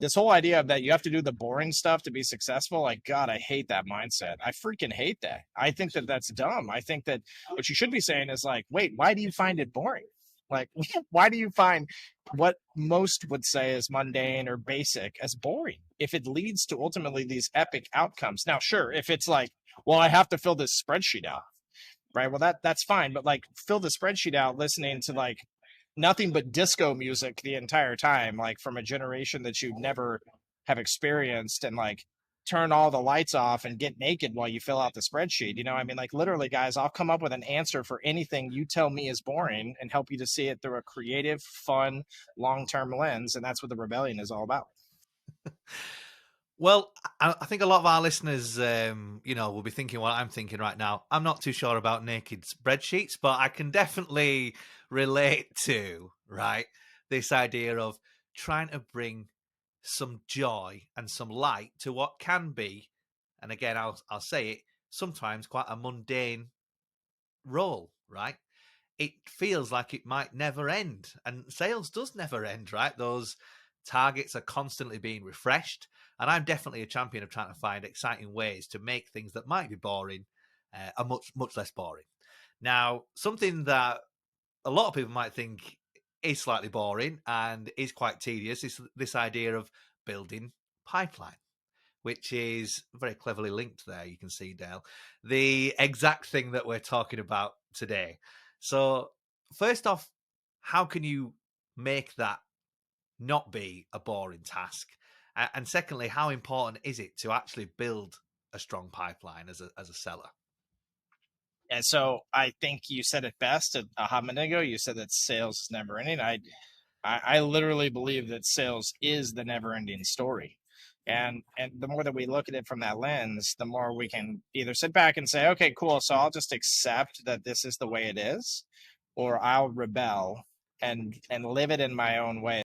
this whole idea of that you have to do the boring stuff to be successful, like, God, I hate that mindset. I freaking hate that. I think that that's dumb. I think that what you should be saying is like, wait, why do you find it boring? Like, why do you find what most would say is mundane or basic as boring if it leads to ultimately these epic outcomes? Now, sure, if it's like, well, I have to fill this spreadsheet out, right? Well, that's fine, but like fill the spreadsheet out listening to like nothing but disco music the entire time, like from a generation that you never have experienced, and like turn all the lights off and get naked while you fill out the spreadsheet. You know, I mean, like literally, guys, I'll come up with an answer for anything you tell me is boring and help you to see it through a creative, fun, long-term lens. And that's what the rebellion is all about. Well, I think a lot of our listeners, will be thinking what I'm thinking right now. I'm not too sure about naked spreadsheets, but I can definitely relate to, right, this idea of trying to bring some joy and some light to what can be, and again, I'll say it, sometimes quite a mundane role, right? It feels like it might never end, and sales does never end, right? Those targets are constantly being refreshed, and I'm definitely a champion of trying to find exciting ways to make things that might be boring are much less boring. Now, something that a lot of people might think is slightly boring and is quite tedious is this idea of building pipeline, which is very cleverly linked there. You can see, Dale, the exact thing that we're talking about today. So, first off, how can you make that not be a boring task? And secondly, how important is it to actually build a strong pipeline as a seller? And so I think you said it best a hot minute ago. You said that sales is never ending. I literally believe that sales is the never ending story. And the more that we look at it from that lens, the more we can either sit back and say, okay, cool, so I'll just accept that this is the way it is, or I'll rebel and live it in my own way.